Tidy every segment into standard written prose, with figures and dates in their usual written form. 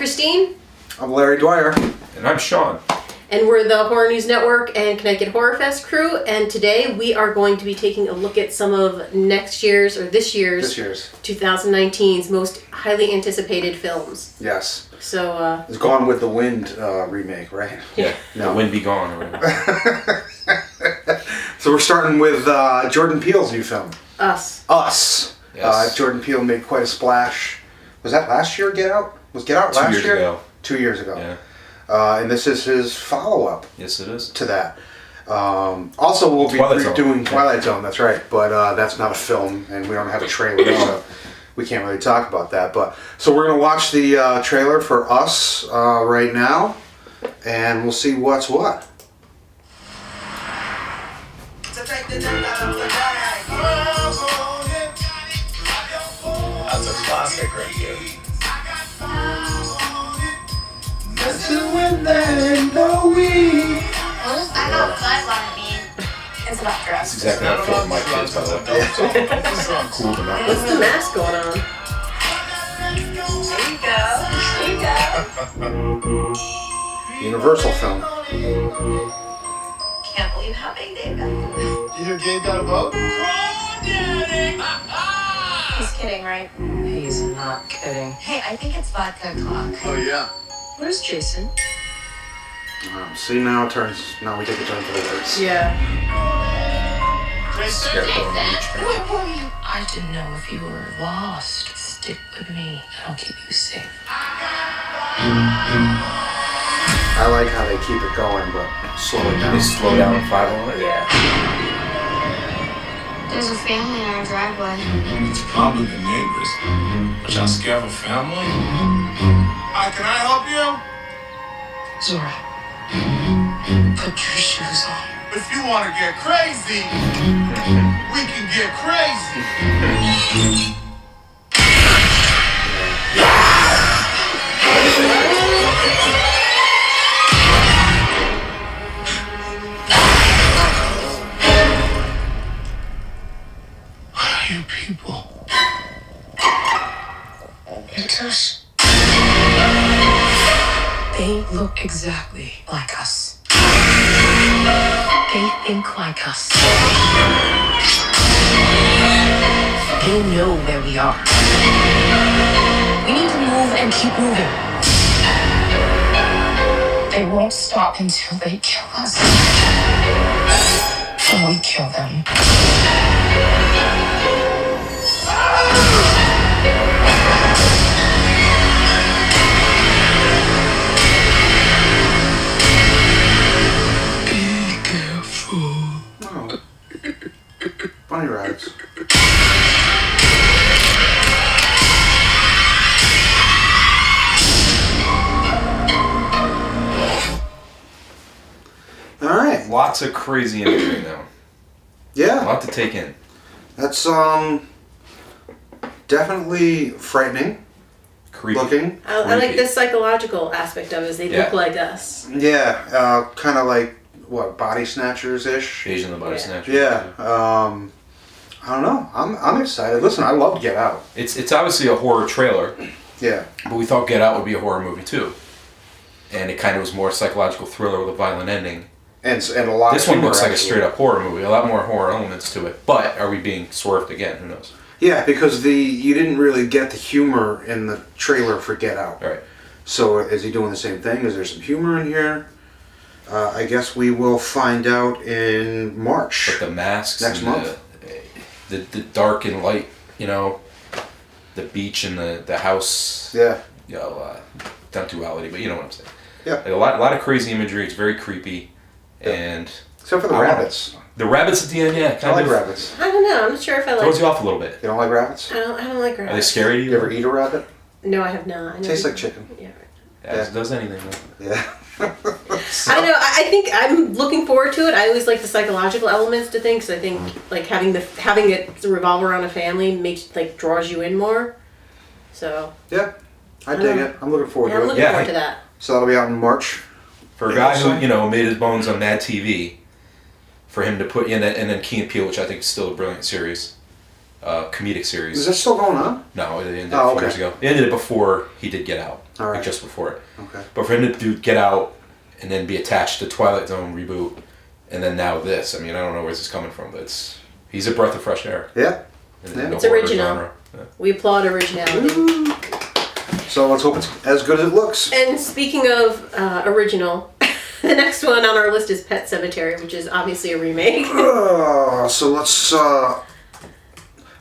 Christine. I'm Larry Dwyer. And I'm Sean. And we're the Horror News Network and Connecticut Horror Fest crew. And today we are going to be taking a look at some of this year's 2019's most highly anticipated films. Yes. So, it's Gone with the Wind remake, right? Yeah. No. The Wind Be Gone. Or whatever. So we're starting with Jordan Peele's new film. Us. Yes. Jordan Peele made quite a splash. Was that last year, Get Out? Was Get Out last year? 2 years ago. 2 years ago. Yeah. And this is his follow-up. Yes, it is. To that. Also, we'll be doing Twilight Zone, that's right. But that's not a film, and we don't have a trailer, so we can't really talk about that. But so we're going to watch the trailer for Us right now, and we'll see what's what. That's a classic right there. I got buzz on me. It's about dress. That's exactly how I feel with my kids, by the way. Cool to not. What's the mask going on? There you go. Universal film. Can't believe how big they got. You hear Gabe got a vote? He's kidding, right? He's not kidding. Hey, I think it's vodka o'clock. Oh, yeah. Where's Jason? See, now we take a turn for the worse. Yeah. Scared of going to the beach. I didn't know if you were lost. Stick with me, and I'll keep you safe. I like how they keep it going, but slow it down. They slow down and 5 on it. Yeah. There's a family in our driveway. It's probably the neighbors. But y'all scared of a family? Hi, can I help you? Zora, put your shoes on. If you want to get crazy, we can get crazy. What are you people? It's us. They look exactly like us. They think like us. They know where we are. We need to move and keep moving. They won't stop until they kill us. And we kill them. Funny rides. All right. Lots of crazy imagery now. Yeah. A lot to take in. That's definitely frightening. Creepy. Looking. I like the psychological aspect of it. They look like us. Yeah. Kind of like what, Body Snatchers-ish. Asian the Body Snatcher. Yeah. I don't know. I'm excited. Listen, I love Get Out. It's obviously a horror trailer. Yeah. But we thought Get Out would be a horror movie too. And it kind of was more a psychological thriller with a violent ending. And a lot. This of one looks like a actually. straight up horror movie. A lot more horror elements to it. But are we being swerved again? Who knows? Yeah, because you didn't really get the humor in the trailer for Get Out. All right. So is he doing the same thing? Is there some humor in here? I guess we will find out in March. But the masks next and month. The dark and light, the beach and the house. Yeah. Not duality, but you know what I'm saying. Yeah. Like a lot of crazy imagery. It's very creepy. Yeah. And except for the rabbits. The rabbits at the end, yeah. I like rabbits. I don't know. I'm not sure if I like. Throws you off a little bit. You don't like rabbits? I don't like rabbits. Are they scary to you? You ever eat a rabbit? No, I have not. Tastes like chicken. Yeah. Yeah. It does anything though. Yeah. I don't know. I think I'm looking forward to it. I always like the psychological elements to things. I think like having it revolve around a family draws you in more. So. Yeah, I dig it. I'm looking forward to it. I'm looking forward to that. So that'll be out in March. For a guy who made his bones on Mad TV, for him to put in that, and then Key and Peele, which I think is still a brilliant series. comedic series. Is that still going on? No, it ended a few years ago. It ended before he did Get Out. All right. Like just before it. Okay. But for him to do Get Out and then be attached to Twilight Zone reboot, and then now this, I mean, I don't know where this is coming from, but he's a breath of fresh air. Yeah. It's original. Yeah. We applaud originality. So let's hope it's as good as it looks. And speaking of original, the next one on our list is Pet Sematary, which is obviously a remake. So let's a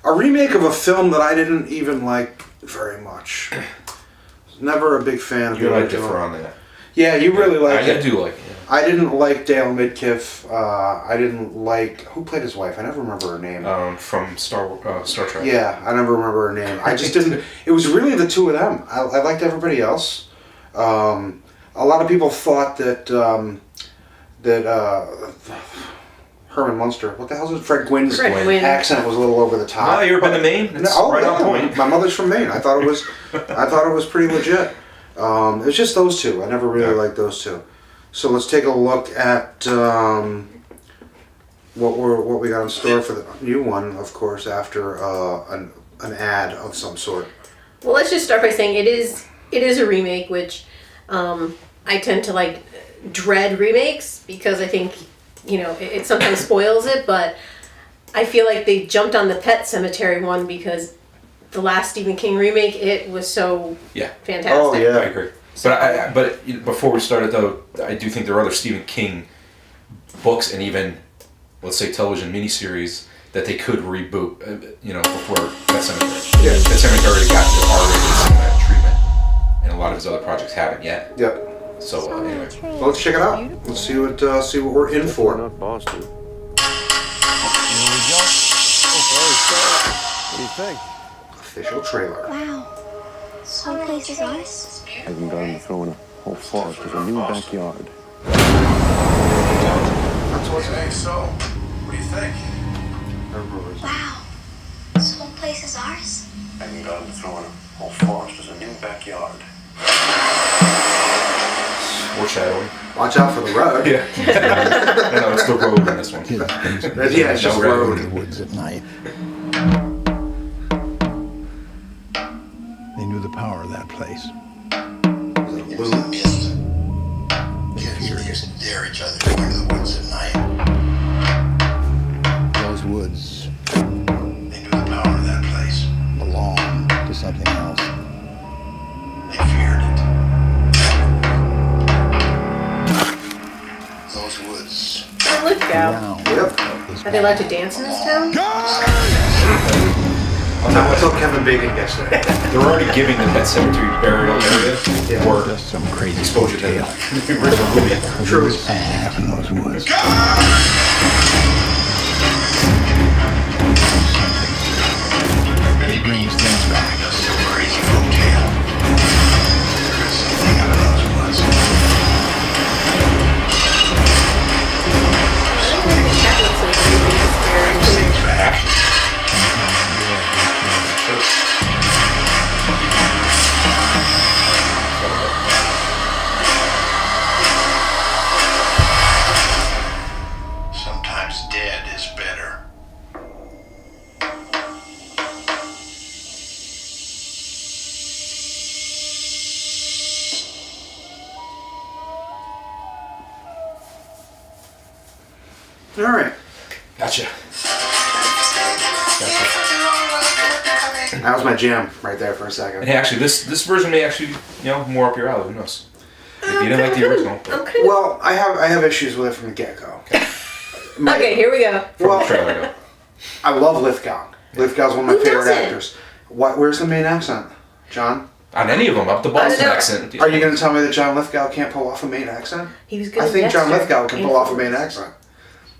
remake of a film that I didn't even like very much. Never a big fan of You the and I original. differ on that. Yeah, you really like it. I do like it. I didn't like Dale Midkiff. I didn't like who played his wife. I never remember her name. From Star Trek. Yeah, I never remember her name. I just didn't. It was really the two of them. I liked everybody else. A lot of people thought that Herman Munster, what the hell is it? Fred Gwynn's accent was a little over the top. No, you ever been to Maine? It's right on point. My mother's from Maine. I thought it was pretty legit. It was just those two. I never really liked those two. So let's take a look at what we got in store for the new one. Of course, after an ad of some sort. Well, let's just start by saying it is a remake, which I tend to like dread remakes because I think it sometimes spoils it. But I feel like they jumped on the Pet Sematary one because the last Stephen King remake, it was so fantastic. Oh yeah, I agree. But before we started though, I do think there are other Stephen King books and even, let's say, television miniseries that they could reboot. Before Pet Sematary. Yeah. Pet Sematary already got the R-rated cinematic treatment, and a lot of his other projects haven't yet. Yep. So anyway, well, let's check it out. Let's see what we're in for. Not Boston. Here we go. What do you think? Official trailer. Wow. Some places nice. Hasn't gone to throwing a whole forest as a new backyard. That's what's I think so. What do you think? Wow. Some places ours. Hasn't gone to throwing a whole forest as a new backyard. foreshadowing. Watch out for the road. Yeah. No, it's the road in this one. Yeah, it's just road. In the woods at night. They knew the power of that place. It was a mist. Kids used to dare each other to go into the woods at night. Those woods They knew the power of that place. belonged to something else. They feared it. Those woods. Oh, look out. Around Yep. this Are they allowed to dance in this town? Not until Kevin Bacon gets there. They're already giving the Pet Sematary burial area more just some crazy exposure to tale. the original movie. True. And half in those woods. It brings things back. Just some crazy folk tale. There is something out of those woods. That looks like really Brings scary. things back. Sometimes dead is better. All right. Gotcha. That was my jam right there for a second. And hey, actually, this version may actually, more up your alley. Who knows? If you didn't like the original, I'm kind of... Well, I have issues with it from the get-go. Okay, here we go. from Well, the trailer, though. I love Lithgow. Lithgow's one of my Who favorite doesn't? actors. Where's the main accent? John? On any of them, up the Boston know. accent. Are you going to tell me that John Lithgow can't pull off a main accent? He was good I as think John Dexter. Lithgow can pull off a main accent.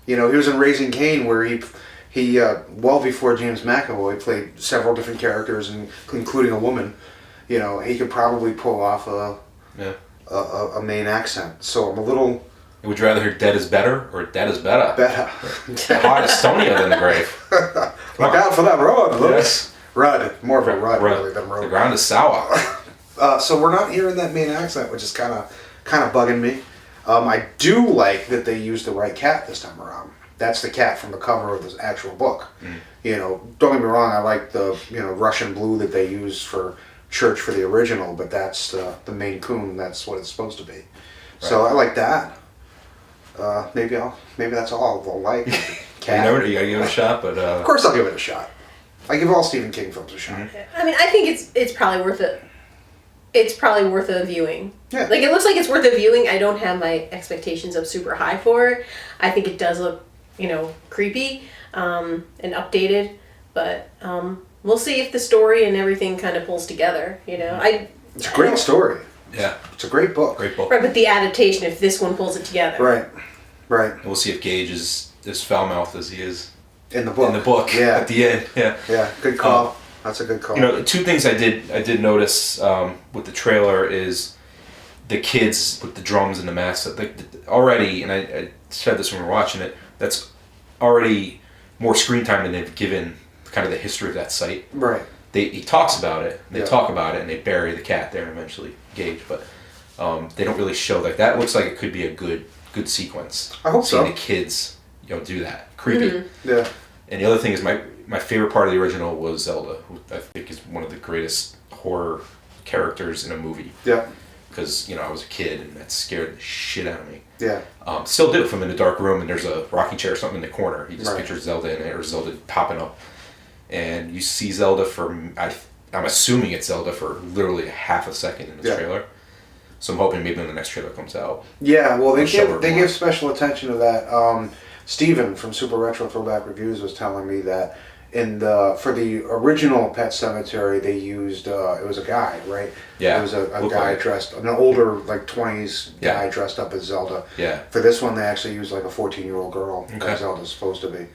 He was in Raising Cain, where he well before James McAvoy played several different characters, including a woman. He could probably pull off a main accent. So I'm a little Would you rather hear "Dead is better" or "Dead is better"? better. Hot Estonia than the grave. Look out for that road, Lewis. Yes. Rud. More of a rud, really, than The road. ground is sour. So we're not hearing that main accent, which is kind of bugging me. I do like that they used the right cat this time around. that's the cat from the cover of the actual book. You know, don't get me wrong, I like the Russian blue that they use for Church for the original, but that's the Maine Coon. That's what it's supposed to be. So I like that. Maybe that's all I'll like. Cat. You gotta give it a shot, but of course I'll give it a shot. I give all Stephen King films a shot. I mean, I think it's probably worth it. It's probably worth a viewing. Yeah. Like, it looks like it's worth a viewing. I don't have my expectations up super high for it. I think it does look, creepy and updated. But we'll see if the story and everything kind of pulls together, It's a great story. yeah, It's a great book. great book. Right, but the adaptation, if this one pulls it together. Right. We'll see if Gage is as foul-mouthed as he is In the book. in the book. Yeah. At the end. Yeah. Yeah, good call. That's a good call. Two things I did notice with the trailer is the kids with the drums and the masks. Already, and I said this when we were watching it, that's already more screen time than they've given kind of the history of that site. Right. He talks about it, they talk about it, and they bury the cat there and eventually Gage, but they don't really show that looks like it could be a good sequence. I hope so. Seeing the kids, do that. Creepy. Mm-hmm. Yeah. And the other thing is my favorite part of the original was Zelda, who I think is one of the greatest horror characters in a movie. Yeah. Because, I was a kid and that scared the shit out of me. Yeah. Still do if I'm in a dark room and there's a rocking chair or something in the corner. You just Right. picture Zelda in it or Zelda popping up. And you see Zelda I'm assuming it's Zelda for literally half a second in this trailer. So I'm hoping maybe when the next trailer comes out. Yeah, well, they They'll give special attention to that. Steven from Super Retro Throwback Reviews was telling me that for the original Pet Sematary, they used it was a guy, right? Yeah, it was a looked guy like dressed, an older, like 20s guy dressed up as Zelda. Yeah. For this one, they actually used like a 14-year-old girl, Okay. like Zelda's supposed to be.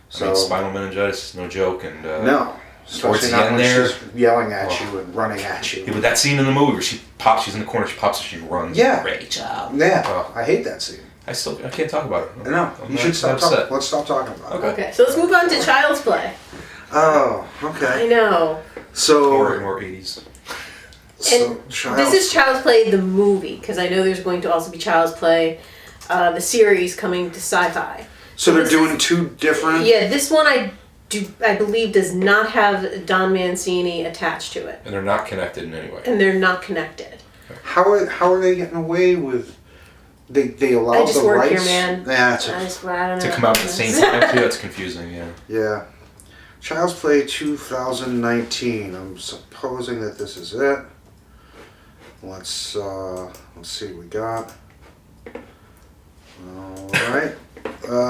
So I mean, spinal meningitis is no joke, and no, towards especially the not end when there, she's yelling at you and running at you. yeah, but that scene in the movie where she's in the corner, she pops, she runs. Yeah. Great job. Yeah, Oh. I hate that scene. I can't talk about it. No, I'm you not should stop upset. talking. Let's stop talking about it. Okay, so let's move on to Child's Play. Oh, I okay. know. So, More 80s. And this is Child's Play the movie, because I know there's going to also be Child's Play, the series coming to Sci-Fi. So they're doing two different. Yeah, this one I believe does not have Don Mancini attached to it, And they're not connected in any way. and they're not connected. How are they getting away with? They allow I just the work rights. here, man. Yeah, I don't know. To come out at the same time too, that's confusing, yeah. yeah. Child's Play 2019. I'm supposing that this is it. Let's see what we got. All right.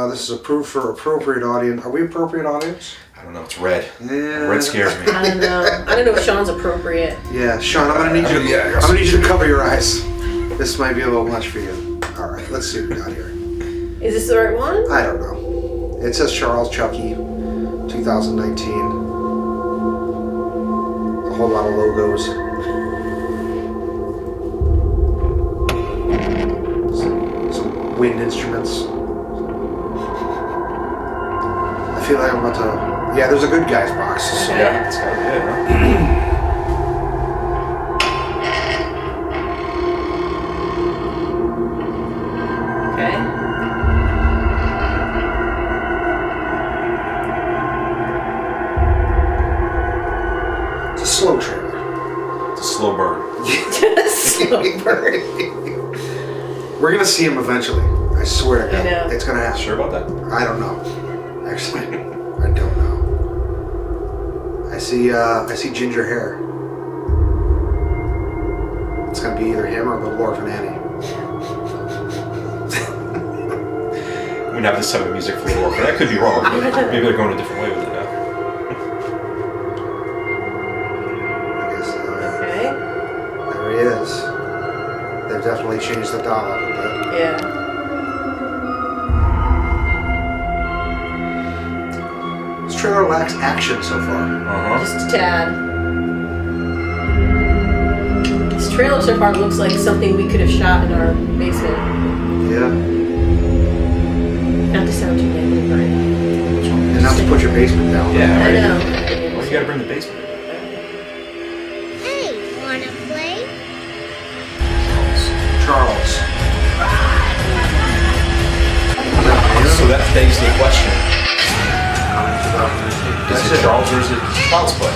This is approved for appropriate audience. Are we appropriate audience? I don't know, it's red. Yeah. Red scares me. I don't know if Sean's appropriate. Yeah, Sean, I'm gonna need you. Yeah, I'm gonna need you to cover your eyes. This might be a little much for you. All right, let's see what we got here. Is this the right one? I don't know. It says Charles Chucky, 2019. A whole lot of logos. Some wind instruments. I feel like I'm about to. Yeah, there's a good guy's box. So. Yeah, it's gotta be it, huh? Okay. It's a slow trailer. It's a slow burn. Slow burn. We're gonna see him eventually. I swear to God. I know. It's gonna happen. Sure about that? I don't know. Actually, I don't know. I see ginger hair. It's gonna be either him or Little Orphan Annie. We have this type of music for war, but that could be wrong. Maybe they're going a different way with it now. I guess Okay. there he is. They've definitely changed the doll up a bit. Yeah. This trailer lacks action so far. Uh-huh. Just a tad. This trailer so far looks like something we could have shot in our basement. Yeah. Not to sound too negative, right? And not to put your basement down. Yeah, I right. know. Why you gotta bring the basement? Hey, wanna play? Charles. So begs the question: is That's it it. Charles or is it Child's Play?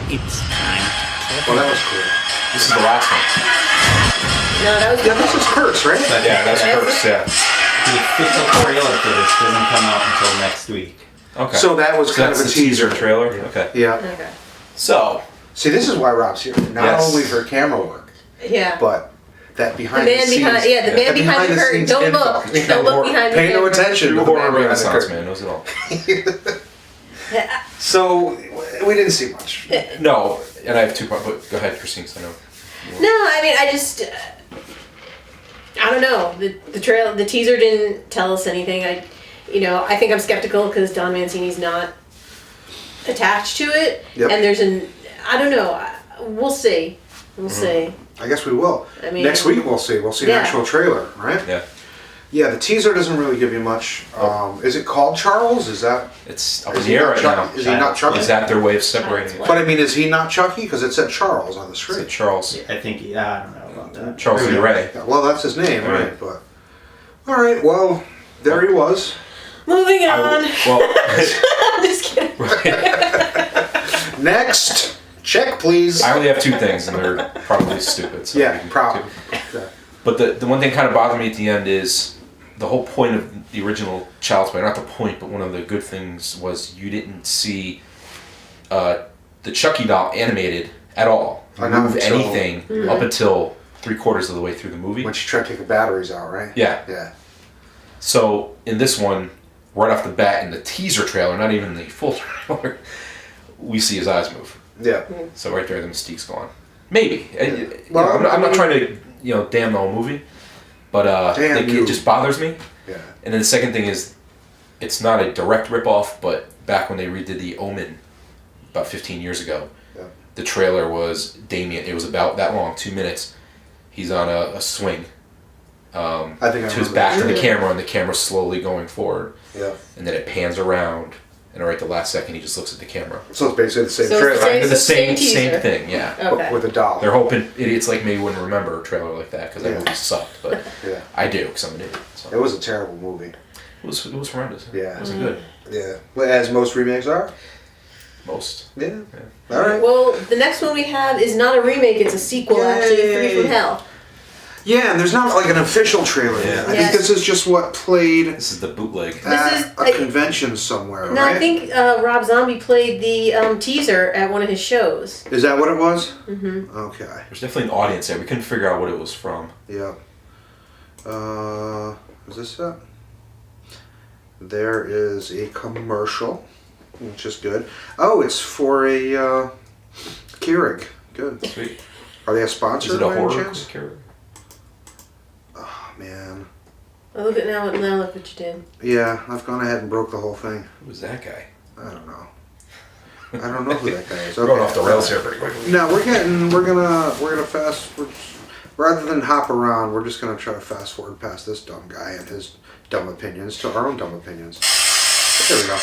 It's time. Well, that was cool. This is the last one. No, that was Yeah, this is Kurtz, right? Yeah, that's first. Yeah. The official trailer for this doesn't come out until next week. Okay. So that was kind that's of a the teaser. trailer. Okay. Yeah. Okay. So See, this is why Rob's here. Not Yes. only for camera work, Yeah. but that The behind man the scenes. behind, yeah, the man behind the curtain. scenes Don't info. look. Don't look behind the Pay no curtain. attention true to the man horror behind the renaissance curtain. man knows it all. So we didn't see much. No, and I have 2 parts. But go ahead, Christine. 'Cause I know. No, I mean, I just, I don't know. The teaser didn't tell us anything. I think I'm skeptical because Don Mancini's not attached to it, Yep. and I don't know. We'll see. We'll see. I guess we will. I mean, Next week we'll see. We'll see an Yeah. actual trailer, right? Yeah. Yeah, the teaser doesn't really give you much. Is it called Charles? Is that? It's up in Is the he air not right Chucky? now. Is he not Chucky? Is that their way of separating it? But I mean, is he not Chucky? Because it said Charles on the Is screen. it Charles? I think, I don't know about that. Charles Lee Ray. Yeah, well, that's his name, Right. right? But all right, well, there he was. Moving I on. well, I'm just kidding. Next, check, please. I only have 2 things, and they're probably stupid. So we Yeah, can- probably. Yeah. But the one thing kind of bothered me at the end is the whole point of the original Child's Play. Not the point, but one of the good things was you didn't see the Chucky doll animated at all. Not Move until- anything up until 3/4 of the way through the movie. When she tried to take the batteries out, right? Yeah. Yeah. So in this one, right off the bat, in the teaser trailer, not even the full trailer, we see his eyes move. Yeah. So right there, the mystique's gone. Maybe. Well, I'm not trying to damn the whole movie, but Damn you. it just bothers me. Yeah. And then the second thing is, it's not a direct ripoff, but back when they redid The Omen about 15 years ago, Yeah. the trailer was Damien. It was about that long, 2 minutes. He's on a swing I think I to his remember back that. to the camera, and the camera's slowly going forward. Yeah. And then it pans around, and right at the last second, he just looks at the camera. So it's basically the same So it's trailer, the Kind of the same teaser. thing, yeah. but Okay. with a doll. They're hoping idiots like me wouldn't remember a trailer like that because that Yeah. movie sucked, but Yeah. I do because I'm an idiot. So. It was a terrible movie. It was horrendous. Yeah. It was good. Yeah. Well, as most remakes are. Most. Yeah. All right. Well, the next one we have is not a remake; it's a sequel. Actually, Yay. 3 from Hell. Yeah, and there's not like an official trailer yet. I think Yes. this is just what played This is the bootleg. at is, a like- convention somewhere, No, right? I think Rob Zombie played the teaser at one of his shows. Is that what it was? Mm-hmm. Okay. There's definitely an audience there. We couldn't figure out what it was from. Yeah. Is this it? There is a commercial, which is good. Oh, it's for a Keurig. Good. Sweet. Are they a sponsor Is it a by any horror? chance? Keurig? Oh, man. Oh, look at now! Now look what you did. Yeah, I've gone ahead and broke the whole thing. Who was that guy? I don't know. I don't know who that guy is. We're going off the rails here pretty quickly. No, we're gonna fast. Rather than hop around, we're just gonna try to fast forward past this dumb guy and his dumb opinions to our own dumb opinions. There we go.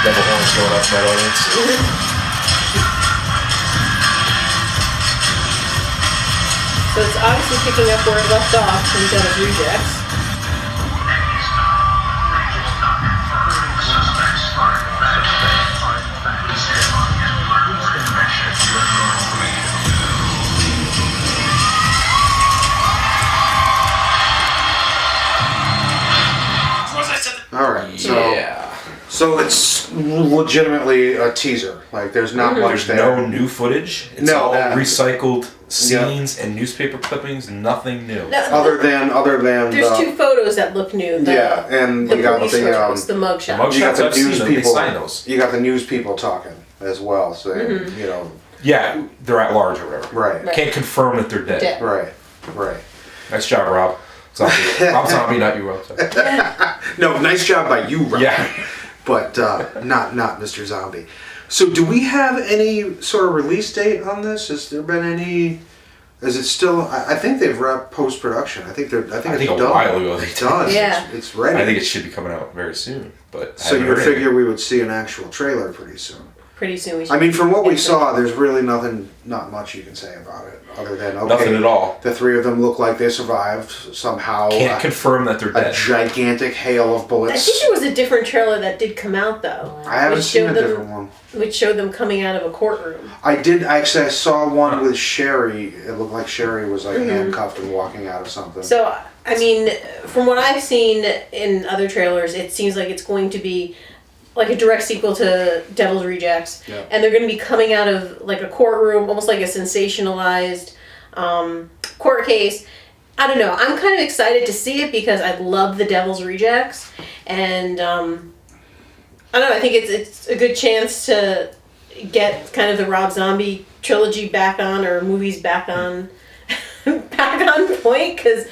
Devil horns going off my audience. So it's obviously picking up where it left off from Den of Rejects. All right. So Yeah. so it's legitimately a teaser. Like there's not much There's there. no new footage. It's No, all that- recycled scenes and newspaper clippings. Nothing new. No, Other than there's 2 photos that look new. Yeah, and the you got police the photos, the mugshot. The mug- you got the I've seen news them, they people. sign those. You got the news people talking as well, saying you know Yeah, they're at large or whatever. right, Right. Can't confirm that they're dead. Dead. right, right. Nice job, Rob. Zombie. Rob Zombie, not you, Rob. Sorry. No, nice job by you, Rob. Yeah. But not Mr. Zombie. So do we have any sort of release date on this? Has there been any Is it still? I think they've wrapped post production. I think it's a done. while ago they did. Done. Yeah. It's ready. I think it should be coming out very soon. But So you would figure we would see an actual trailer pretty soon. Pretty soon we should. I mean, from what we saw, there's really not much you can say about it, other than okay, nothing at all. The three of them look like they survived somehow. Can't confirm that they're dead. A gigantic hail of bullets. I think there was a different trailer that did come out though. I haven't seen a different one. Which showed them coming out of a courtroom. I did actually. I saw one with Sherry. It looked like Sherry was like handcuffed and walking out of something. So I mean, from what I've seen in other trailers, it seems like it's going to be like a direct sequel to Devil's Rejects, and they're going to be coming out of like a courtroom, almost like a sensationalized court case. I don't know. I'm kind of excited to see it because I love the Devil's Rejects, and I don't know. I think it's a good chance to get kind of the Rob Zombie trilogy back on, or movies back on point, because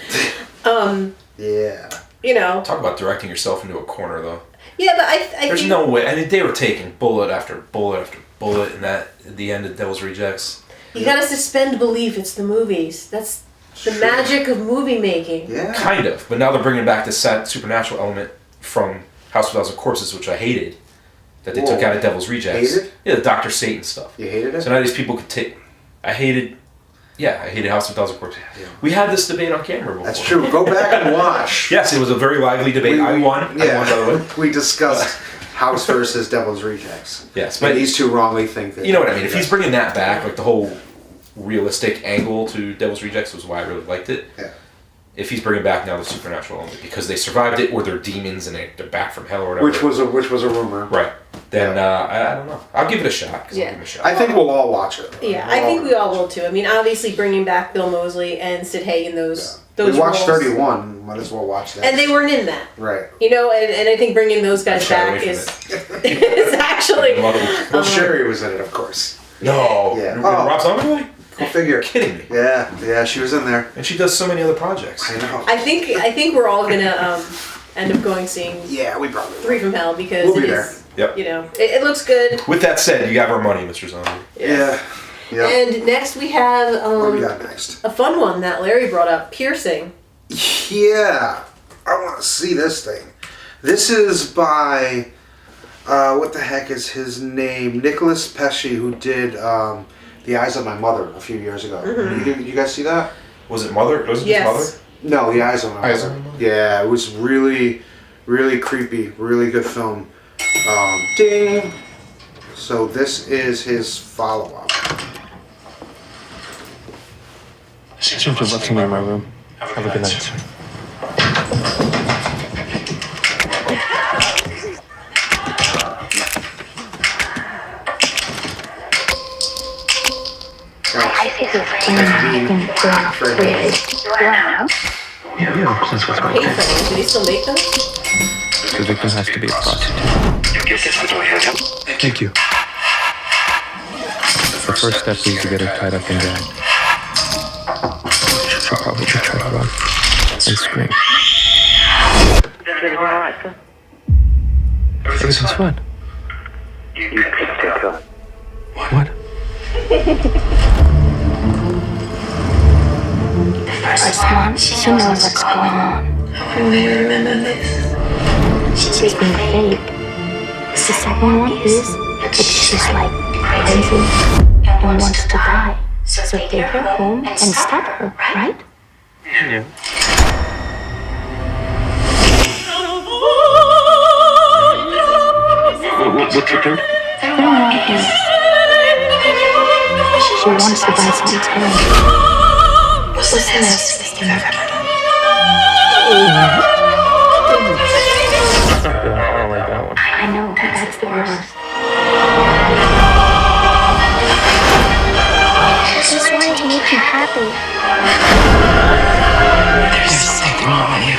you know, talk about directing yourself into a corner though. Yeah, but I there's think no way. I mean, they were taking bullet after bullet after bullet in that at the end of Devil's Rejects. You gotta suspend belief. It's the movies. That's the magic of movie making. Yeah, kind of. But now they're bringing back this supernatural element from House of a Thousand Corpses, which I hated. That they took out of Devil's Rejects. Hated? Yeah, the Dr. Satan stuff. You hated it? So now these people could take. I hated House of a Thousand Corpses. Yeah. We had this debate on camera before. That's true. Go back and watch. Yes, it was a very lively debate. I won. Yeah, I won, by the way. We discussed House versus Devil's Rejects. Yes, but these two wrongly think that. You know what I mean? If he's bringing that back, like the whole realistic angle to Devil's Rejects was why I really liked it. Yeah. If he's bringing back now the supernatural element because they survived it, or they're demons and they're back from hell or whatever. Which was a rumor. Right. Then I don't know. I'll give it a shot. Yeah. I'll give it a shot. I think we'll all watch it. Yeah, I think we all will too. I mean, obviously bringing back Bill Moseley and Sid Haig in those we watched roles. 31. Might as well watch that. And they weren't in that. Right. You know, and I think bringing those guys back is actually. Well, Sherry was in it, of course. No. Yeah. Rob Zombie? Go figure. You're kidding me. Yeah, she was in there. And she does so many other projects. I know. I think we're all gonna end up going seeing. Yeah, we probably will. 3 from Hell because we'll be it there. is. Yep. You know, it looks good. With that said, you have our money, Mr. Zombie. Yeah. And next we have what do we got next? a fun one that Larry brought up: piercing. Yeah, I want to see this thing. This is by what the heck is his name? Nicholas Pesce, who did The Eyes of My Mother a few years ago. Mm-hmm. You guys see that? Was it Mother? Was it Yes. Mother? No, The Eyes of My Mother. Yeah, it was really, really creepy. Really good film. Ding. So this is his follow-up. Seems to have left something in my room. Have a good night, sir. I think Yeah, since what's Pay for them. Do they still make them? The victim has to be a prostitute. Thank you. The first step is to get her tied up and gagged. She'll probably try to run and scream. Everything's fine. What? First time she knows what's going on. We remember this. She's being fake. The second one is that she's like crazy and wants to die. So take her home and stab her, right? Yeah. What's the third? I don't want him. She wants to buy some time. What's the nastiest thing I've ever done? I don't like that one. I know, that's the worst. I just wanted to make you happy. There's something wrong with you.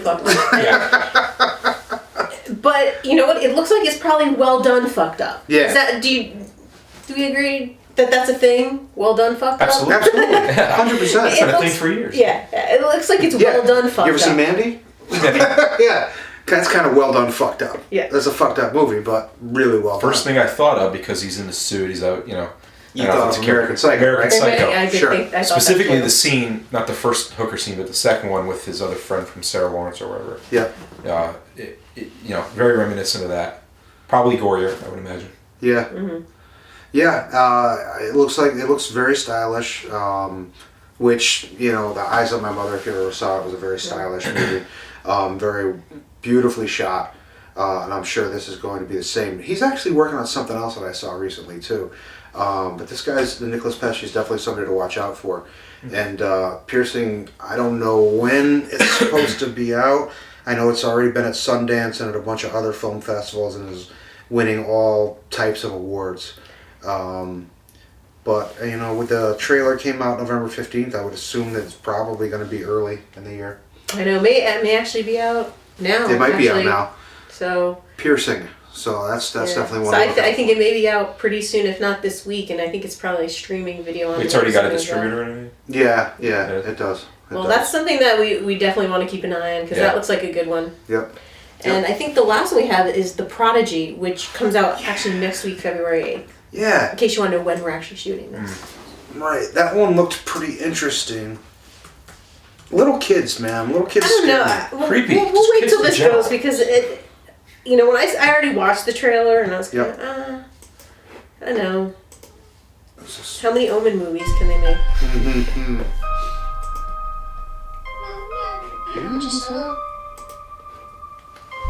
look fucked up. Yeah. But you know what? It looks like it's probably well done fucked up. Yeah. Is that, do we agree that that's a thing? Well done fucked Absolutely. up? Absolutely. 100%. It's been a thing for years. Yeah. It looks like it's well done fucked up. You ever seen Mandy? Yeah. That's kind of well done fucked up. Yeah. That's a fucked up movie, but really well done. First thing I thought of, because he's in the suit, he's out, you know. You thought of American Psycho, American right? Psycho. I did Sure. think- I thought that Specifically too. the scene, not the first hooker scene, but the second one with his other friend from Sarah Lawrence or whatever. Yeah. You know, very reminiscent of that. Probably gorier, I would imagine. Yeah. Mm-hmm. Yeah. It looks very stylish. Which, you know, The Eyes of My Mother, if you ever saw it, was a very stylish movie. Very beautifully shot. And I'm sure this is going to be the same. He's actually working on something else that I saw recently too. But this guy's, Nicolas Pesce, is definitely somebody to watch out for. And Piercing, I don't know when it's supposed to be out. I know it's already been at Sundance and at a bunch of other film festivals and is winning all types of awards. But, you know, with the trailer came out November 15th, I would assume that it's probably going to be early in the year. I know. It may actually be out now. It might be out now. So. Piercing. So that's definitely one. So I think it may be out pretty soon, if not this week, and I think it's probably a streaming video. It's already got a distributor in it? Yeah, it does. That's something that we definitely want to keep an eye on, because that looks like a good one. Yep. And I think the last one we have is The Prodigy, which comes out actually next week, February 8th. Yeah. In case you want to know when we're actually shooting this. Right. That one looked pretty interesting. Little kids, man. Little kids. I don't know. Creepy. We'll wait till Kids this in general. goes, because it. You know, when I already watched the trailer and I was kind of, I don't know. How many Omen movies can they make?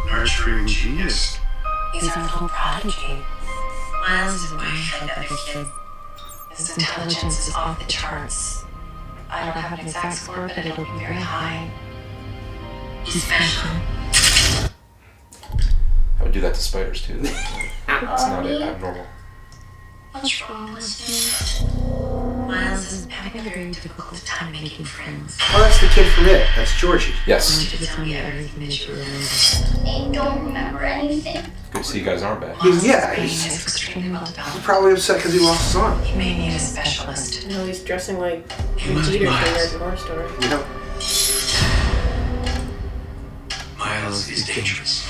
Nurturing genius. He's our little prodigy. Miles is wired like other kids. His intelligence is off the charts. I don't have an exact score, but it'll be very high. He's special. I would do that to spiders too. It's not abnormal. What's wrong with you? Miles is having a very difficult time making friends. Oh, that's the kid from It. That's Georgie. Yes. To tell me everything that you remember. I don't remember anything. Good to see you guys aren't back. He's He's extremely well developed. He's probably upset because he lost his arm. He may need a specialist. You know, he's dressing like Vegeta from American Horror Story. You know. Miles is dangerous.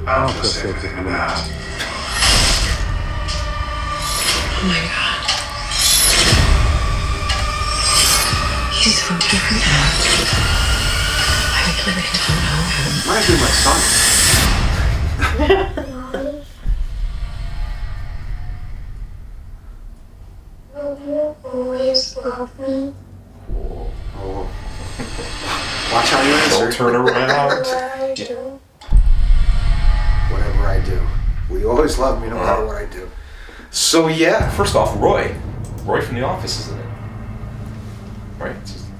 I'll just everything in the house. Oh my god. He's so different now. I really don't know him. Reminds me of my son. Will you always love me? Oh. Watch how you answer. Don't turn around. What I do? Whatever I do. We always love me no matter what I do. So yeah. First off, Roy from The Office is in it. Right?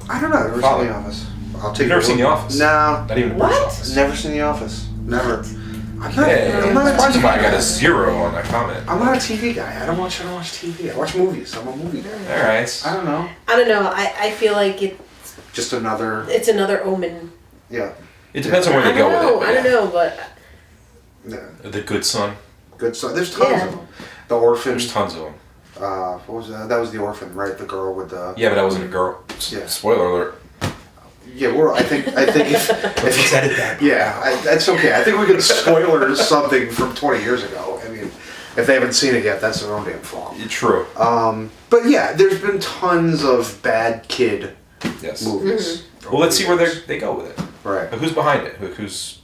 I don't know. I've never Father. seen The Office. I'll take You've never your seen word. The Office? No. Not even the What? British Office. Never seen The Office. Never. I'm not Yeah, a surprised TV if I got guy. a 0 on that comment. I'm not a TV guy. I don't watch TV. I watch movies. I'm a movie guy. Alright. I don't know. I don't know. I feel like Just another. it's another Omen. Yeah. It depends on where they go with it. I don't know, but Yeah. The Good Son. Good stuff. There's tons Yeah. of them. The Orphan. There's tons of them. What was that? That was The Orphan, right? The girl with the. Yeah, but that wasn't a girl. Yeah. Spoiler alert. Yeah, I think if Let's edit that. yeah, that's okay. I think we could spoiler something from 20 years ago. I mean, if they haven't seen it yet, that's their own damn fault. True. But yeah, there's been tons of bad kid Yes. movies. Well, let's see where they go with it. Right. Who's behind it? Who's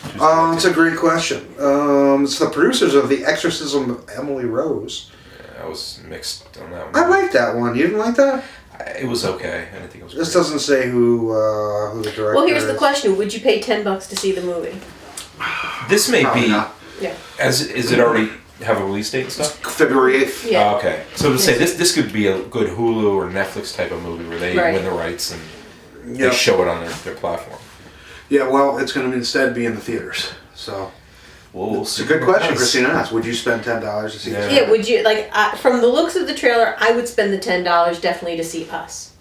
It's a great question. It's the producers of The Exorcism of Emily Rose. Yeah, I was mixed on that one. I like that one. You didn't like that? It was okay. I didn't think it was This great. doesn't say who the director is. well, here's the question: would you pay $10 to see the movie? This may Probably be. not. Yeah. Is it already have a release date and stuff? February 8th. Yeah. Oh, okay. So to say this could be a good Hulu or Netflix type of movie where they Right. win the rights and Yep. they show it on their platform. Yeah, well, it's going to instead be in the theaters. So We'll it's see a good what question, happens. Christina asked. Would you spend $10 to see this? Yeah, would you from the looks of the trailer? I would spend the $10 definitely to see Us.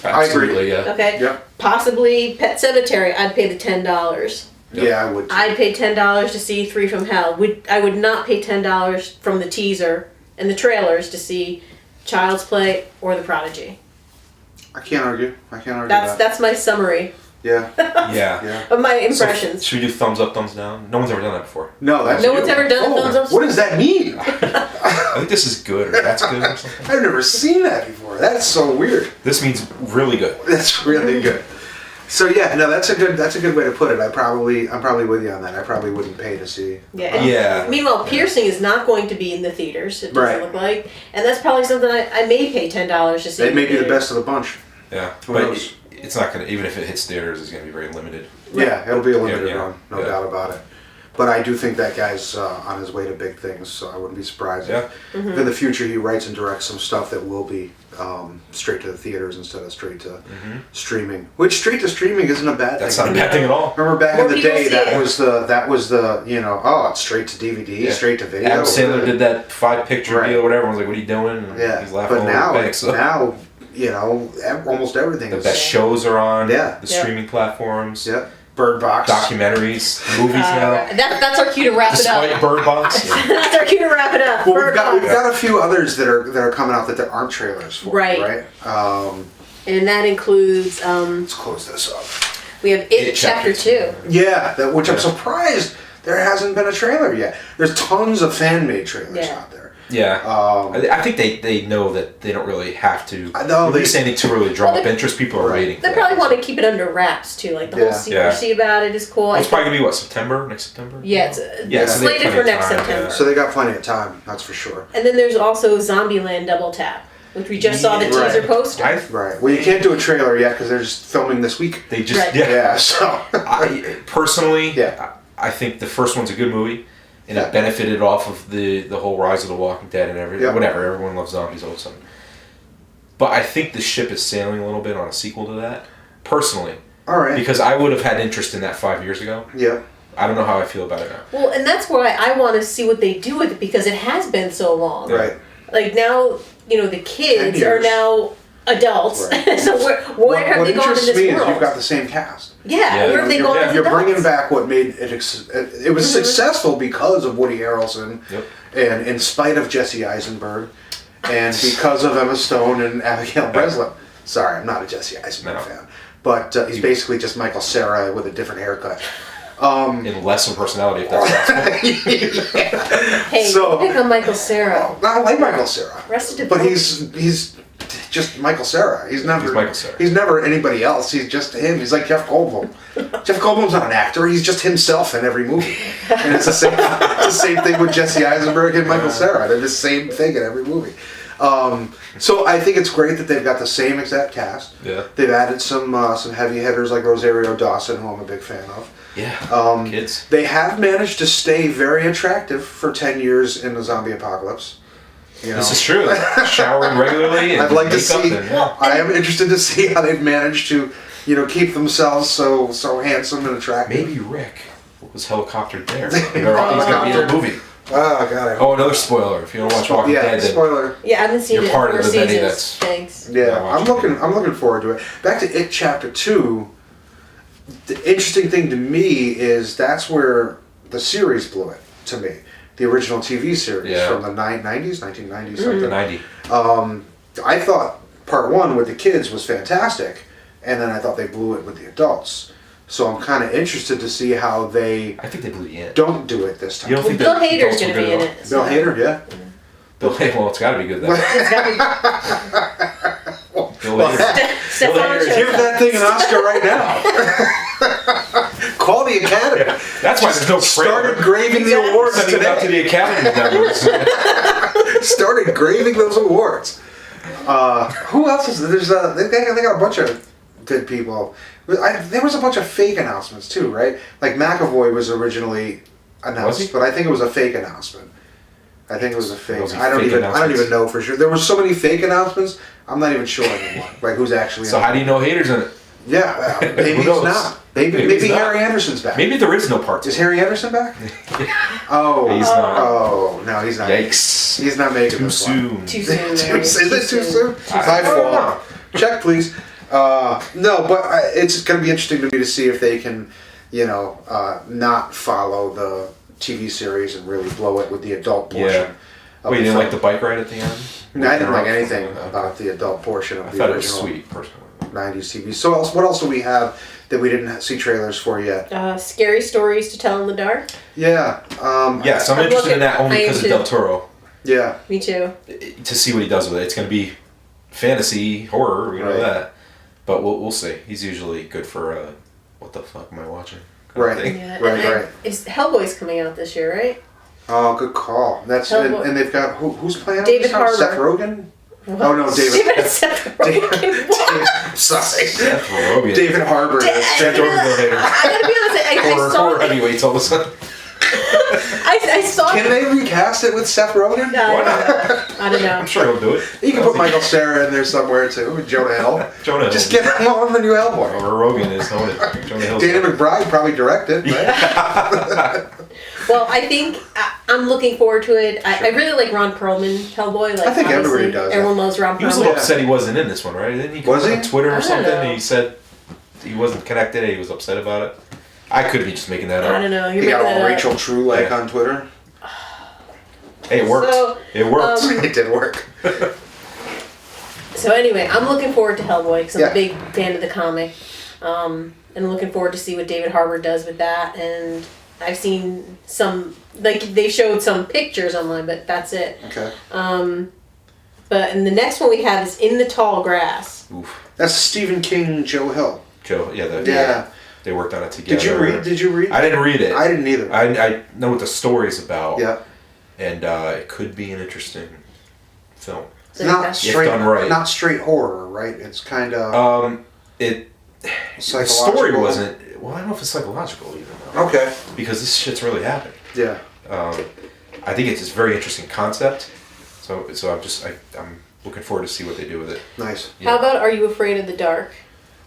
Absolutely, yeah. Okay. Yep. Possibly Pet Sematary. I'd pay the $10. Yeah, I would. Too. I'd pay $10 to see Three from Hell. I would not pay $10 from the teaser and the trailers to see Child's Play or The Prodigy. I can't argue. That. That's my summary Yeah. Yeah. of my impressions. So should we do thumbs up, thumbs down? No one's ever done that before. No, that's No one's ever done a thumbs up? What does that mean? I think this is good or that's good or something. I've never seen that before. That's so weird. This means really good. That's really good. So yeah, no, that's a good way to put it. I'm probably with you on that. I probably wouldn't pay to see. Yeah. And Yeah. Meanwhile, Piercing is not going to be in the theaters. It doesn't Right. look like, and that's probably something I may pay $10 to see. It in may be the theaters. best of the bunch. Yeah, Who but knows? it's not gonna. Even if it hits theaters, it's gonna be very limited. Yeah, it'll be a limited Yeah, run, no yeah. doubt about it. But I do think that guy's on his way to big things, so I wouldn't be surprised if in the future he writes and directs some stuff that will be straight to the theaters instead of straight to streaming. Which straight to streaming isn't a bad That's thing. not a bad thing at all. Remember back More in the people day, see that it. was the it's straight to DVD, Yeah. straight to video. Adam Sandler did that 5-picture Right. deal, whatever. Everyone's like, "What are you doing?" And Yeah, he's laughing but all now, over the bank. So now almost everything the is best shows are on. Yeah. The Yeah. streaming platforms. Yeah, Bird Box. Documentaries, movies now. That's our cue to wrap it Despite up. Bird Box. Yeah. That's our cue to wrap it up. Well, Bird Box. we've got a few others that are coming out that there aren't trailers for. Right. Right. And that includes Let's close this up. we have It Chapter 2. Yeah, which I'm surprised there hasn't been a trailer yet. There's tons of fan-made trailers Yeah. out there. Yeah. I think they know that they don't really have to. I know, release anything to really draw Well, up interest. People are waiting. They for probably that. want to keep it under wraps too. Like the whole Yeah. secrecy about it is cool. It's probably gonna be what, September? Next September? Yeah, it's Yeah, so they have slated plenty for of next time, September. yeah. So they got plenty of time, that's for sure. And then there's also Zombieland Double Tap, which we just saw the Right. teaser poster. Right. Well, you can't do a trailer yet because they're just filming this week. They just Right. Yeah. So. I personally, Yeah. I think the first one's a good movie, and Yeah. it benefited off of the whole Rise of the Walking Dead and everything. Yeah. Whatever, everyone loves zombies all of a sudden. But I think the ship is sailing a little bit on a sequel to that, personally, All right. because I would have had interest in that 5 years ago. Yeah. I don't know how I feel about it now. Well, and that's why I want to see what they do with it because it has been so long. Right. Like now, the kids are years. now adults. Right. So where have what they gone in interests this me world? is you've got the same cast. Yeah, where have they you're, gone as you're adults? bringing back what made it. It was successful because of Woody Harrelson, and in spite of Jesse Eisenberg, and because of Emma Stone and Abigail Breslin. Sorry, I'm not a Jesse Eisenberg fan, but he's basically just Michael Cera with a different haircut. In less of personality, if that's possible. Hey, So- pick on Michael Cera. I like Michael Cera, Arrested but Development. he's just Michael Cera. He's never Michael Cera. He's never anybody else. He's just him. He's like Jeff Goldblum. Jeff Goldblum's not an actor. He's just himself in every movie. And it's the same thing with Jesse Eisenberg and Michael Cera. They're the same thing in every movie. So I think it's great that they've got the same exact cast. Yeah. They've added some heavy hitters like Rosario Dawson, who I'm a big fan of. Yeah. Kids. They have managed to stay very attractive for 10 years in the zombie apocalypse. This is true. Showering regularly and I'd like to makeup see. and- I am interested to see how they've managed to, keep themselves so handsome and attractive. Maybe Rick was helicoptered there. He's gonna be in the movie. Oh god. Oh, another spoiler. If you don't watch Walking Dead, then spoiler. Yeah, I haven't seen You're it in part of 4 the many seasons. that's- Thanks. Yeah, Not watching I'm looking forward to it. Back to It Chapter 2. The interesting thing to me is that's where the series blew it to me. The original TV series Yeah. from the 1990s something. the 90. I thought part 1 with the kids was fantastic, and then I thought they blew it with the adults. So I'm kind of interested to see how they I think they blew the end. don't do it this time. You don't think Bill the Hader's adults going were to be good in at all? it. Bill Hader, yeah. Bill Hader, well, it's got to be good then. It's gotta Bill Hader. be Stefan Give that thing an Oscar right now. Call the Academy. That's why there's no Started trailer. graving the awards Sending it out to today. the Academy members. Started graving those awards. Who else is there? There's they got a bunch of good people. There was a bunch of fake announcements too, right? Like McAvoy was originally announced, Was he? but I think it was a fake announcement. I think it was a fake. Was he I don't fake even announcements? know for sure. There were so many fake announcements. I'm not even sure anymore. Like who's actually? So in how it. do you know Hader's in it? Yeah, maybe Who he's knows? not. Maybe he's not. Harry Anderson's back. Maybe there is no part two. Is Harry Anderson back? Oh, He's not. Oh no, he's not. Yikes. He's not making Too this one. soon. Too soon. Is it too soon? I My don't fault. Check, please. No, but it's going to be interesting to me to see if they can, not follow the TV series and really blow it with the adult portion. Wait, you didn't like the bike ride at the end? No, I didn't like anything about the adult portion of the original. It was sweet, personally. 90s TV. So what else do we have that we didn't see trailers for yet? Scary stories to tell in the dark. Yeah. Yes, I'm interested in that only because of Del Toro. Yeah. Me too. To see what he does with it. It's going to be fantasy, horror, we know that. But we'll see. He's usually good for, what the fuck am I watching? Right. Yeah. Right. Is Hellboy's coming out this year, right? Oh, good call. That's and they've got who's playing? David Harbour. Seth Rogen. What? Oh no, David. Seth Rogen. Sorry. Seth Rogen. David Harbour. Seth Rogen later. I gotta be honest. I saw horror heavyweights all of a sudden. I saw. Can they recast it with Seth Rogen? Why not? I don't know. I'm sure he'll do it. You can put Michael Cera in there somewhere too. Jonah Hill. Just Hill. get him on the new Hellboy. Or Rogan is on it. Jonah Hill. Dana McBride probably directed. Right? Well, I think I'm looking forward to it. I really like Ron Perlman, Hellboy. Like, I think everybody does. Everyone loves Ron Perlman. He was a little upset he wasn't in this one, right? Didn't he? Was he? On Twitter or something? know. And he said he wasn't connected. And he was upset about it. I could be just making that up. I don't know. He got all Rachel True on Twitter. Hey, it worked. So, it worked. It did work. So anyway, I'm looking forward to Hellboy because I'm Yeah. a big fan of the comic, and I'm looking forward to see what David Harbour does with that. And I've seen some, they showed some pictures online, but that's it. Okay. And the next one we have is In the Tall Grass. Oof. That's Stephen King, Joe Hill. Joe, yeah. Yeah. They worked on it together. Did you read? I didn't read it. I didn't either. I know what the story's about. Yeah. And it could be an interesting film. It's not straight, done right. not straight horror, right? It's kind of the story wasn't. Well, I don't know if it's psychological even. Though. Okay. Because this shit's really happened. Yeah. I think it's a very interesting concept. So I'm looking forward to see what they do with it. Nice. Yeah. How about Are You Afraid of the Dark?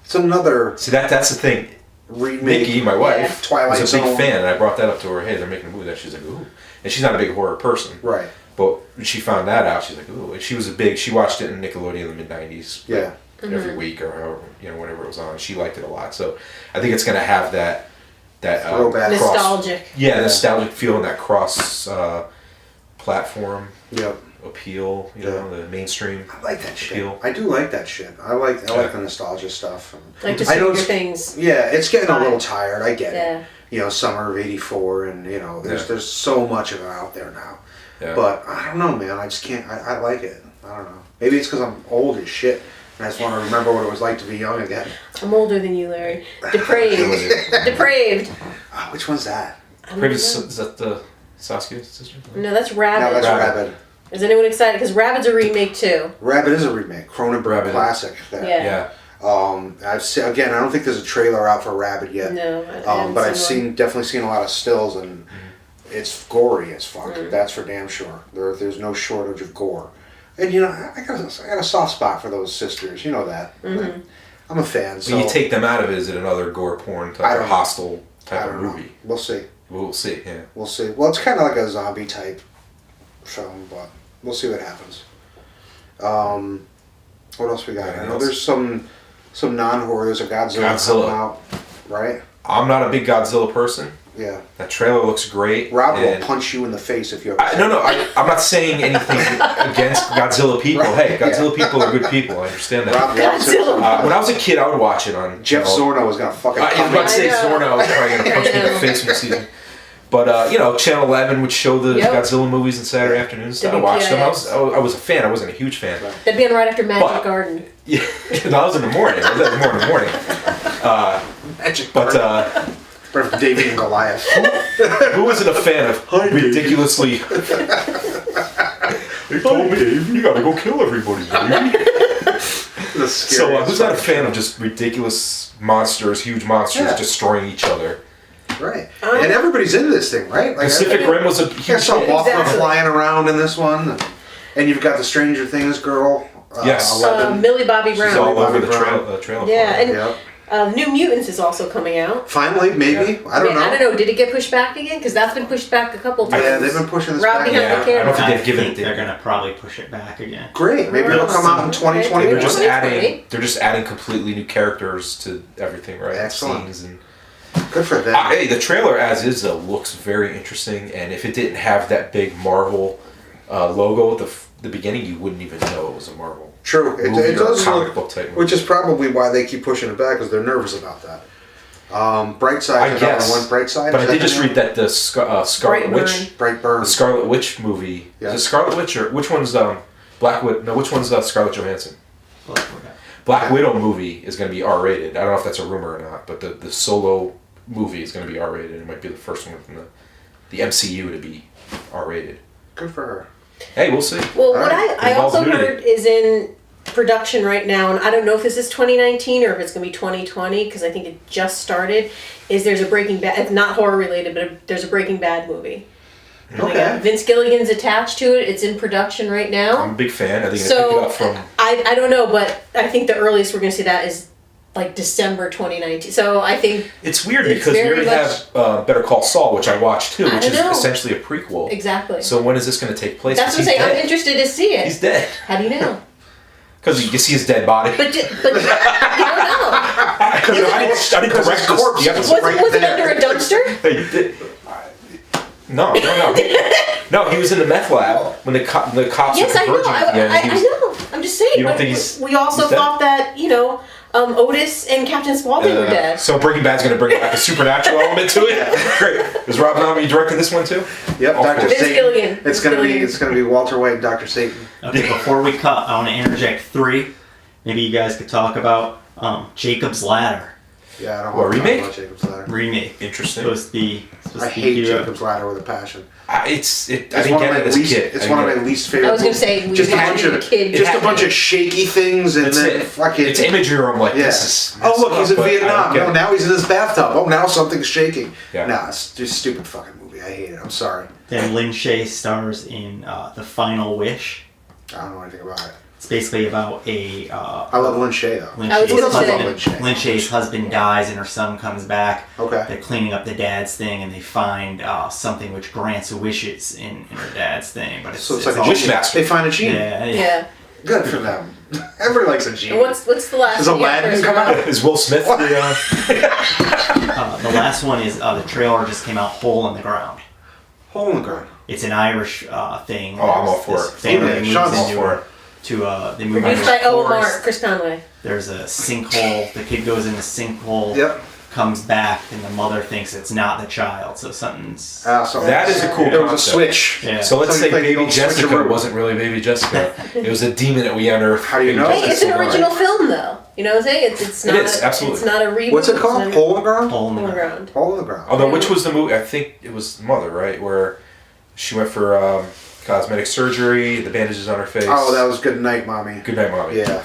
It's another. See that's the thing. Remake. Nikki, my wife, Twilight was a big Zone. fan, and I brought that up to her. Hey, they're making a movie that. She's like, ooh, and she's not a big horror person. Right. But when she found that out, she's like, ooh, and she watched it in Nickelodeon in the mid '90s. Yeah. Every week or however, whenever it was on, she liked it a lot. So I think it's gonna have that throwback, nostalgic. Nostalgic feel and that cross platform. Yep. Appeal, the mainstream. I like that shit. Appeal. I do like that shit. I like the nostalgia stuff. Like the Stranger Things. Yeah, it's getting a little tired. I get it. Summer of '84, and there's so much of it out there now. Yeah. But I don't know, man. I just can't. I like it. I don't know. Maybe it's because I'm old as shit, and I just want to remember what it was like to be young again. I'm older than you, Larry. Depraved. Depraved. Which one's that? Is that the Saskia sister? No, that's Rabid. No, that's Rabid. Is anyone excited? Because Rabid's a remake too. Rabid is a remake. Cronenberg classic. Yeah. I've seen, again. I don't think there's a trailer out for Rabid yet. No, but I've definitely seen a lot of stills, and it's gory as fuck. That's for damn sure. There's no shortage of gore, and I got a soft spot for those sisters. You know that. Mm-hmm. I'm a fan. So when you take them out of it, is it another gore porn type of hostile type of movie? Know. We'll see. We'll see. Yeah. We'll see. Well, it's kind of like a zombie type film, but we'll see what happens. What else we got? I know there's some non-horror. There's a Godzilla coming out, right? I'm not a big Godzilla person. Yeah. That trailer looks great. Rob will punch you in the face if you ever No, I'm not saying anything against Godzilla people. Hey, Godzilla people are good people. I understand that. Rob loves it. When I was a kid, I would watch it on... Jeff Zorno was going to fucking... I was about to say Zorno was probably going to punch me in the face from the season. But, Channel 11 would show the Godzilla movies on Saturday afternoons. I watched them. I was a fan. I wasn't a huge fan. That'd be on right after Magic Garden. Yeah, I was in the morning. I was at more in the morning. Magic Garden. But David and Goliath. Who isn't a fan of ridiculously... They told me, you gotta go kill everybody, baby. So who's not a fan of just ridiculous monsters, huge monsters destroying each other? Right. And everybody's into this thing, right? Like Pacific Rim was a huge hit. I saw Mothra flying around in this one. And you've got the Stranger Things girl. Yes. Millie Bobby Brown. She's all over the trailer. Yeah, and New Mutants is also coming out. Finally, maybe. I don't know. I don't know. Did it get pushed back again? Because that's been pushed back a couple times. Yeah, they've been pushing this Rob back. behind the camera. I don't think they've given think it. they're gonna probably push it back again. Great. Maybe it'll come out in 2021. They're just 2020. adding. They're just adding completely new characters to everything, right? Excellent. Scenes and. Good for them. Hey, the trailer as is though looks very interesting, and if it didn't have that big Marvel logo at the beginning, you wouldn't even know it was a Marvel. True. movie It or does comic look, book type movie. which is probably why they keep pushing it back, because they're nervous about that. Bright Side. I guess. One Bright Side. But I is did that just the read that the Scarlet Brightburn. Witch, Brightburn. the Scarlet Witch movie. Yeah. Is it Scarlet Witch or which one's Black Widow? No, which one's Scarlett Johansson? Black Widow movie is going to be R-rated. I don't know if that's a rumor or not, but the solo movie is going to be R-rated. It might be the first one from the MCU to be R-rated. Good for her. Hey, we'll see. Well, what I Involves also nudity. heard is in production right now, and I don't know if this is 2019 or if it's going to be 2020 because I think it just started. Is there's a Breaking Bad? It's not horror related, but there's a Breaking Bad movie. Okay. Vince Gilligan's attached to it. It's in production right now. I'm a big fan. I think So pick it up from. I don't know, but I think the earliest we're going to see that is like December 2019. So I think It's weird It's because we very already have Better Call Saul, which I watched too, I which is don't know. essentially a prequel. exactly. So when is this going to take place? That's what I'm 'Cause saying. he's I'm dead. interested to see it. He's dead. How do you know? Because you can see his dead body. But you don't know. I didn't Because direct his corpse this. is Was right it there. under a dumpster? No. No, he was in the meth lab when the cops Yes, were I know. converging. I he was- know. I'm just saying. You don't but think he's- we also he's dead? thought that Otis and Captain Spaulding were dead. So Breaking Bad's going to bring back a supernatural element to it. Great. Is Rob Zombie directing this one too? Yep, All Dr. for it. Vince Satan. Gilligan. It's Vince gonna be Gilligan. Walter White and Dr. Satan. Okay, before we cut, I want to interject 3. Maybe you guys could talk about Jacob's Ladder Yeah, I don't What, want to talk remake? about Jacob's Ladder. remake. Interesting. Supposed to be. I hate Jacob's Ladder with a passion. I It's didn't one of get my it as a least. kid. It's I one of didn't my get it. least favorite. I was gonna say we just a had bunch it as of a kid. just a bunch of shaky things and That's then it. fucking. It's imagery where I'm like, Yeah. this is. Oh look, he's in but I don't Vietnam. get No, it. now he's in his bathtub. Oh, now something's shaking. Yeah. Nah, it's just a stupid fucking movie. I hate it. I'm sorry. Then Lin Shaye stars in The Final Wish. I don't know anything about it. It's basically about a. I love Lin Shaye though. Lin I was Shaye's gonna say- husband. Lin Shaye's husband dies and her son comes back. Okay. They're cleaning up the dad's thing and they find something which grants wishes in her dad's thing. But it's, So it's like a all- Wish genie. master. They find a genie. Yeah, Yeah. Good for them. Everybody likes a genie. And what's the last? Does one? Yeah, Aladdin first come one. out? Is Will Smith the? The last one is the trailer just came out. Hole in the Ground. Hole in the ground. It's an Irish thing. Oh, I'm all for This it. family Yeah, moves Sean's all into for a- it. they move Produced into by a Omar, forest. Chris Conway. There's a sinkhole. The kid goes in the sinkhole. Yep. Comes back, and the mother thinks it's not the child. So something's. So That is a cool There was a concept. switch. Yeah. So let's Somebody say played the Baby old Jessica switcheroo. wasn't really Baby Jessica. It was a demon that we unearthed. How do you Baby know? Hey, Jessica's it's an still original alive. film though. You know what I'm saying? It's not. is, absolutely. It's not a reboot. What's it it's called? not a- Hole in the ground. Hole in Hole the in the ground. ground. Hole in the ground. Although, which was the movie? I think it was Mother, right? Where she went for cosmetic surgery, the bandages on her face. Oh, that was Good Night, Mommy. Good Night, Mommy. Yeah.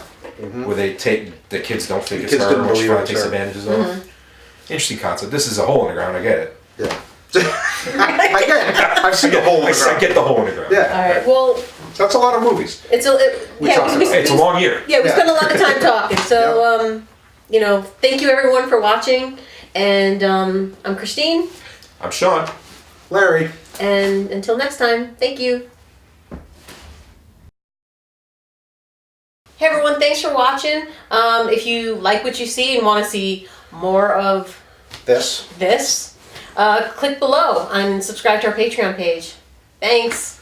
Where they take the kids don't think The it's kids her didn't when she believe finally it takes was the her. bandages off. Interesting concept. This is a hole in the ground. I get it. Yeah. I get it. I've seen the hole in the I ground. get the hole in the ground. Yeah. All right. Well, That's a lot of movies. it's a. We talked about Hey, it's a long year. Yeah, we Yeah. spent a lot of time talking. So, thank you everyone for watching. And I'm Christine. I'm Sean. Larry. And until next time, thank you. Hey everyone, thanks for watching. If you like what you see and want to see more of This. this, click below and subscribe to our Patreon page. Thanks.